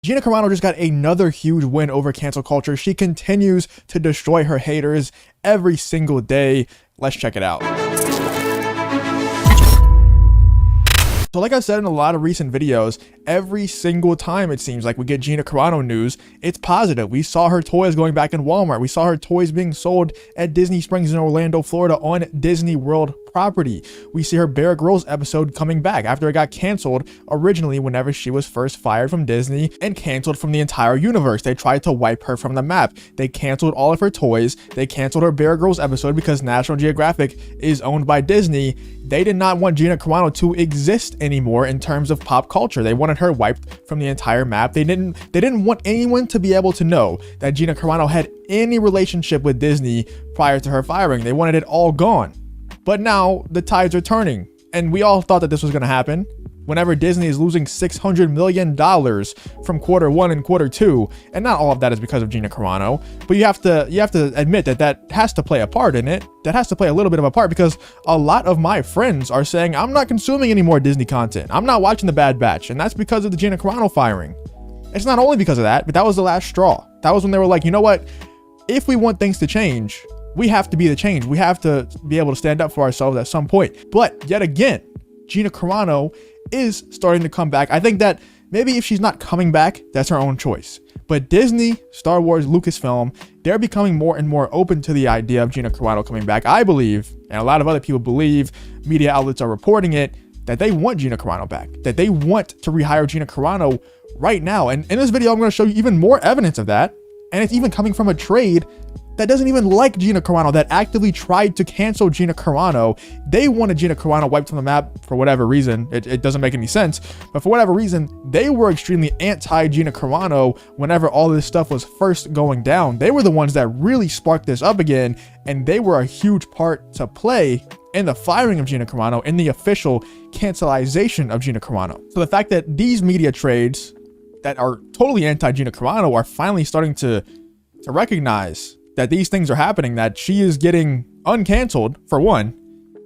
Gina Carano just got another huge win over cancel culture. She continues to destroy her haters every single day. Let's check it out. So like I said in a lot of recent videos, every single time it seems like we get Gina Carano news, it's positive. We saw her toys going back in Walmart. We saw her toys being sold at Disney Springs in Orlando, Florida on Disney World property. We see her Bear Grylls episode coming back after it got canceled originally whenever she was first fired from Disney and canceled from the entire universe. They tried to wipe her from the map. They canceled all of her toys. They canceled her Bear Grylls episode because National Geographic is owned by Disney. They did not want Gina Carano to exist anymore in terms of pop culture. They wanted her wiped from the entire map. They didn't want anyone to be able to know that Gina Carano had any relationship with Disney prior to her firing. They wanted it all gone. But now the tides are turning, and we all thought that this was going to happen. Whenever Disney is losing $600 million from Q1 and Q2, and not all of that is because of Gina Carano, but you have to admit that has to play a part in it. That has to play a little bit of a part, because a lot of my friends are saying, I'm not consuming any more Disney content. I'm not watching The Bad Batch, and that's because of the Gina Carano firing. It's not only because of that, but that was the last straw. That was when they were like, you know what? If we want things to change, we have to be the change. We have to be able to stand up for ourselves at some point. But yet again, Gina Carano is starting to come back. I think that maybe if she's not coming back, that's her own choice. But Disney, Star Wars, Lucasfilm, they're becoming more and more open to the idea of Gina Carano coming back. I believe, and a lot of other people believe, media outlets are reporting it, that they want Gina Carano back, that they want to rehire Gina Carano right now. And in this video, I'm going to show you even more evidence of that. And it's even coming from a trade that doesn't even like Gina Carano, that actively tried to cancel Gina Carano. They wanted Gina Carano wiped from the map for whatever reason. It doesn't make any sense. But for whatever reason, they were extremely anti-Gina Carano whenever all this stuff was first going down. They were the ones that really sparked this up again. And they were a huge part to play in the firing of Gina Carano, in the official cancelization of Gina Carano. So the fact that these media trades that are totally anti-Gina Carano are finally starting to recognize that these things are happening, that she is getting uncanceled, for one,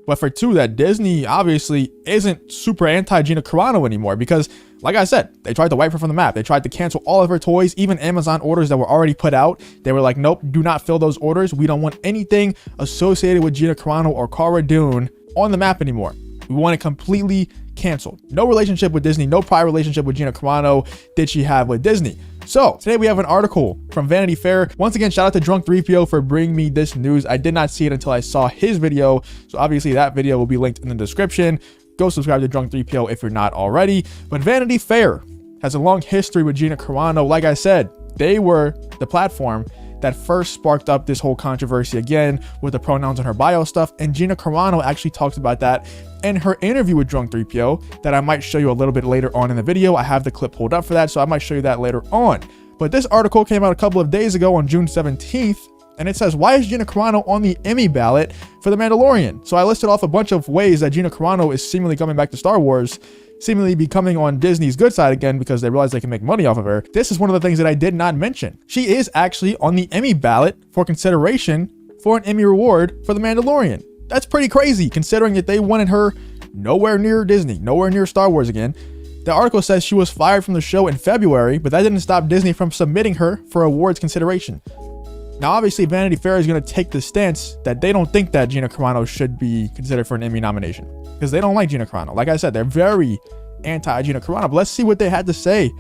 but for two, that Disney obviously isn't super anti-Gina Carano anymore, because like I said, they tried to wipe her from the map. They tried to cancel all of her toys, even Amazon orders that were already put out. They were like, nope, do not fill those orders. We don't want anything associated with Gina Carano or Cara Dune on the map anymore. We want it completely canceled. No relationship with Disney, no prior relationship with Gina Carano did she have with Disney. So today we have an article from Vanity Fair. Once again, shout out to Drunk 3PO for bringing me this news. I did not see it until I saw his video. So obviously that video will be linked in the description. Go subscribe to Drunk 3PO if you're not already. But Vanity Fair has a long history with Gina Carano. Like I said, they were the platform that first sparked up this whole controversy again with the pronouns in her bio stuff. And Gina Carano actually talks about that in her interview with Drunk 3PO that I might show you a little bit later on in the video. I have the clip pulled up for that, so I might show you that later on. But this article came out a couple of days ago on June 17th, and it says, why is Gina Carano on the Emmy ballot for The Mandalorian? So I listed off a bunch of ways that Gina Carano is seemingly coming back to Star Wars, seemingly becoming on Disney's good side again because they realize they can make money off of her. This is one of the things that I did not mention. She is actually on the Emmy ballot for consideration for an Emmy award for The Mandalorian. That's pretty crazy considering that they wanted her nowhere near Disney, nowhere near Star Wars again. The article says she was fired from the show in February, but that didn't stop Disney from submitting her for awards consideration. Now, obviously, Vanity Fair is going to take the stance that they don't think that Gina Carano should be considered for an Emmy nomination because they don't like Gina Carano. Like I said, they're very anti-Gina Carano, but let's see what they had to say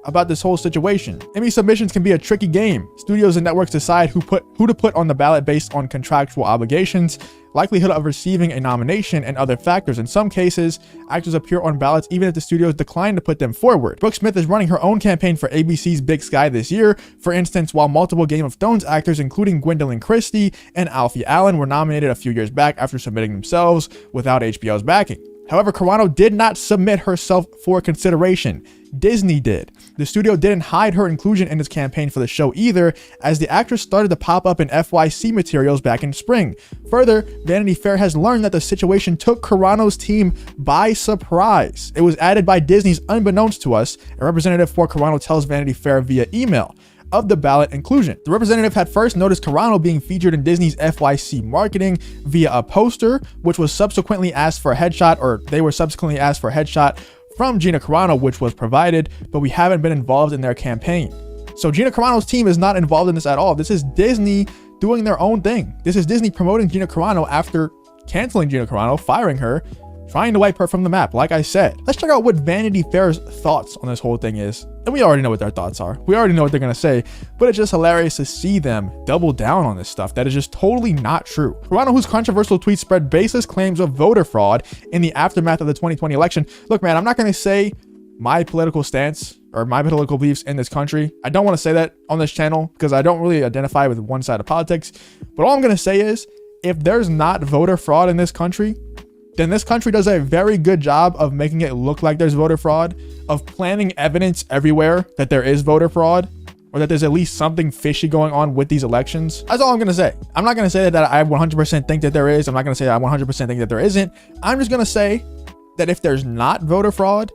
about this whole situation. Emmy submissions can be a tricky game. Studios and networks decide who to put on the ballot based on contractual obligations, likelihood of receiving a nomination, and other factors. In some cases, actors appear on ballots even if the studios decline to put them forward. Brooke Smith is running her own campaign for ABC's Big Sky this year. For instance, while multiple Game of Thrones actors, including Gwendolyn Christie and Alfie Allen, were nominated a few years back after submitting themselves without HBO's backing. However, Carano did not submit herself for consideration. Disney did. The studio didn't hide her inclusion in its campaign for the show either, as the actress started to pop up in FYC materials back in spring. Further, Vanity Fair has learned that the situation took Carano's team by surprise. It was added by Disney's unbeknownst to us, a representative for Carano tells Vanity Fair via email, of the ballot inclusion. The representative had first noticed Carano being featured in Disney's FYC marketing via a poster, which was subsequently asked for a headshot, or they were subsequently asked for a headshot from Gina Carano, which was provided, but we haven't been involved in their campaign. So Gina Carano's team is not involved in this at all. This is Disney doing their own thing. This is Disney promoting Gina Carano after canceling Gina Carano, firing her, trying to wipe her from the map. Like I said, let's check out what Vanity Fair's thoughts on this whole thing is. And we already know what their thoughts are. We already know what they're going to say, but it's just hilarious to see them double down on this stuff that is just totally not true. Carano, whose controversial tweets spread baseless claims of voter fraud in the aftermath of the 2020 election. Look, man, I'm not going to say my political stance or my political beliefs in this country. I don't want to say that on this channel because I don't really identify with one side of politics. But all I'm going to say is, if there's not voter fraud in this country, then this country does a very good job of making it look like there's voter fraud, of planting evidence everywhere that there is voter fraud, or that there's at least something fishy going on with these elections. That's all I'm going to say. I'm not going to say that I 100% think that there is. I'm not going to say that I 100% think that there isn't. I'm just going to say that if there's not voter fraud,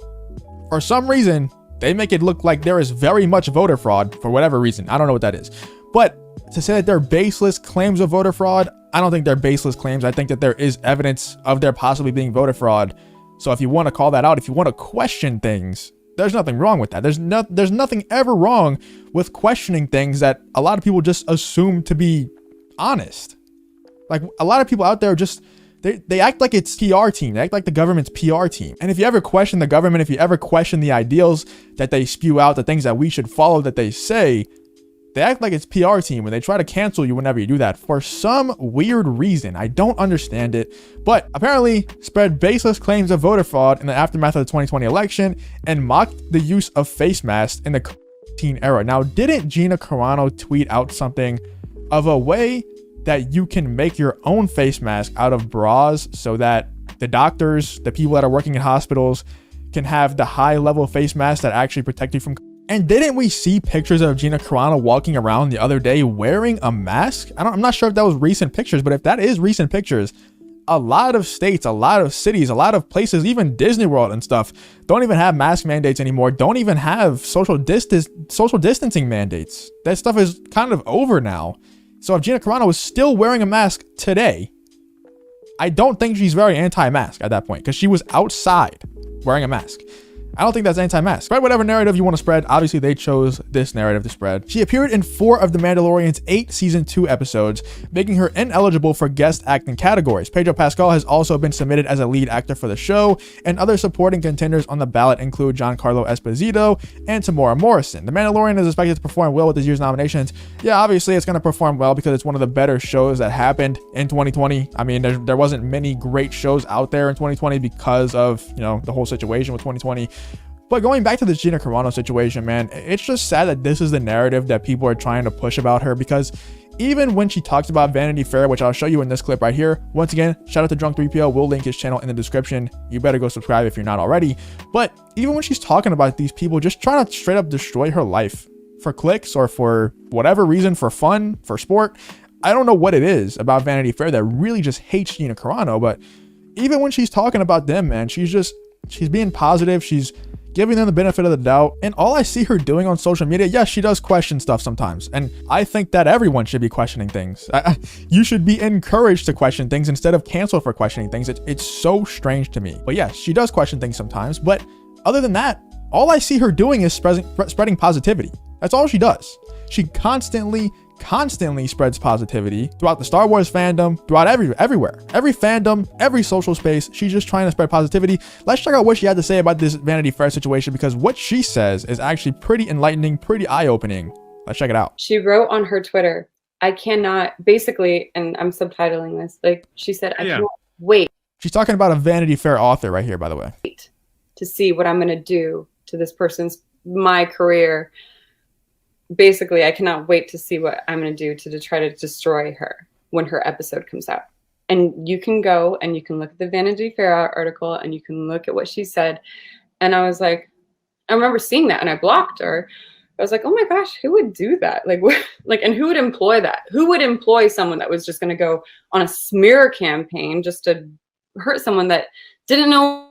for some reason, they make it look like there is very much voter fraud for whatever reason. I don't know what that is. But to say that they're baseless claims of voter fraud, I don't think they're baseless claims. I think that there is evidence of there possibly being voter fraud. So if you want to call that out, if you want to question things, there's nothing wrong with that. There's nothing ever wrong with questioning things that a lot of people just assume to be honest. Like, a lot of people out there just, they act like it's PR team. They act like the government's PR team. And if you ever question the government, if you ever question the ideals that they spew out, the things that we should follow that they say, they act like it's PR team when they try to cancel you whenever you do that for some weird reason. I don't understand it, but apparently spread baseless claims of voter fraud in the aftermath of the 2020 election and mocked the use of face masks in the COVID-19 era. Now, didn't Gina Carano tweet out something of a way that you can make your own face mask out of bras so that the doctors, the people that are working in hospitals can have the high level face masks that actually protect you from COVID? And didn't we see pictures of Gina Carano walking around the other day wearing a mask? I'm not sure if that was recent pictures, but if that is recent pictures, a lot of states, a lot of cities, a lot of places, even Disney World and stuff, don't even have mask mandates anymore. Don't even have social distancing mandates. That stuff is kind of over now. So if Gina Carano was still wearing a mask today, I don't think she's very anti-mask at that point because she was outside wearing a mask. I don't think that's anti-mask. Spread whatever narrative you want to spread. Obviously, they chose this narrative to spread. She appeared in 4 of The Mandalorian's 8 season 2 episodes, making her ineligible for guest acting categories. Pedro Pascal has also been submitted as a lead actor for the show, and other supporting contenders on the ballot include Giancarlo Esposito and Tamora Morrison. The Mandalorian is expected to perform well with this year's nominations. Yeah, obviously, it's going to perform well because it's one of the better shows that happened in 2020. I mean, there wasn't many great shows out there in 2020 because of, the whole situation with 2020. But going back to this Gina Carano situation, man, it's just sad that this is the narrative that people are trying to push about her, because even when she talks about Vanity Fair, which I'll show you in this clip right here, once again, shout out to Drunk3PO, we'll link his channel in the description. You better go subscribe if you're not already. But even when she's talking about these people just trying to straight up destroy her life for clicks or for whatever reason, for fun, for sport, I don't know what it is about Vanity Fair that really just hates Gina Carano. But even when she's talking about them, man, she's being positive. She's giving them the benefit of the doubt. And all I see her doing on social media, yes, she does question stuff sometimes. And I think that everyone should be questioning things. You should be encouraged to question things instead of canceled for questioning things. It's so strange to me. But yes, she does question things sometimes. But other than that, all I see her doing is spreading positivity. That's all she does. She constantly spreads positivity throughout the Star Wars fandom, throughout everywhere, every fandom, every social space. She's just trying to spread positivity. Let's check out what she had to say about this Vanity Fair situation, because what she says is actually pretty enlightening, pretty eye-opening. Let's check it out. She wrote on her Twitter, I cannot, basically, and I'm subtitling this, like she said, I cannot wait. She's talking about a Vanity Fair author right here, by the way. To see what I'm going to do to this my career. Basically, I cannot wait to see what I'm going to do to try to destroy her when her episode comes out. And you can go and you can look at the Vanity Fair article and you can look at what she said. And I was like, I remember seeing that and I blocked her. I was like, oh my gosh, who would do that? And who would employ that? Who would employ someone that was just going to go on a smear campaign just to hurt someone that didn't know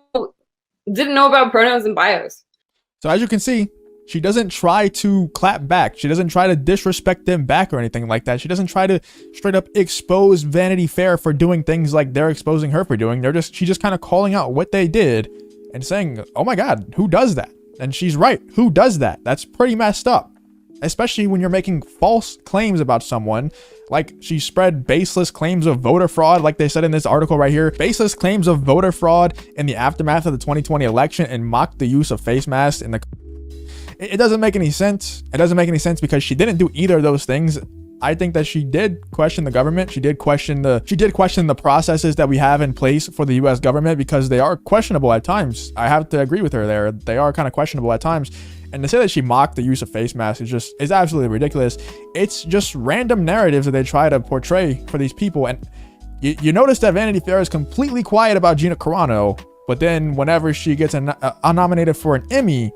about pronouns and bios? So as you can see, she doesn't try to clap back. She doesn't try to disrespect them back or anything like that. She doesn't try to straight up expose Vanity Fair for doing things like they're exposing her for doing. She's just kind of calling out what they did and saying, oh my God, who does that? And she's right. Who does that? That's pretty messed up. Especially when you're making false claims about someone. Like, she spread baseless claims of voter fraud, like they said in this article right here. Baseless claims of voter fraud in the aftermath of the 2020 election, and mocked the use of face masks in the... It doesn't make any sense. It doesn't make any sense because she didn't do either of those things. I think that she did question the government. She did question the processes that we have in place for the US government, because they are questionable at times. I have to agree with her there. They are kind of questionable at times. And to say that she mocked the use of face masks is absolutely ridiculous. It's just random narratives that they try to portray for these people. And you notice that Vanity Fair is completely quiet about Gina Carano, but then whenever she gets nominated for an Emmy,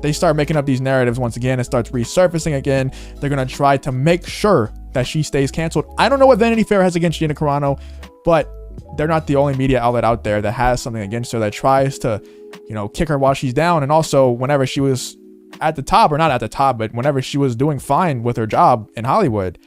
they start making up these narratives once again. It starts resurfacing again. They're going to try to make sure that she stays canceled. I don't know what Vanity Fair has against Gina Carano, but they're not the only media outlet out there that has something against her, that tries to, kick her while she's down. And also, whenever she was at the top, or not at the top, but whenever she was doing fine with her job in Hollywood,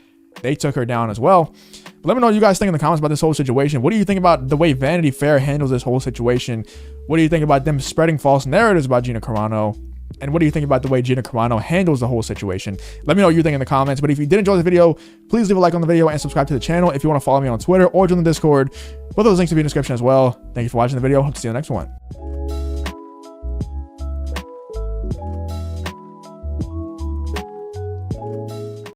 they took her down as well. But let me know what you guys think in the comments about this whole situation. What do you think about the way Vanity Fair handles this whole situation? What do you think about them spreading false narratives about Gina Carano? And what do you think about the way Gina Carano handles the whole situation? Let me know what you think in the comments. But if you did enjoy the video, please leave a like on the video and subscribe to the channel. If you want to follow me on Twitter or join the Discord, both those links will be in the description as well. Thank you for watching the video. Hope to see you in the next one.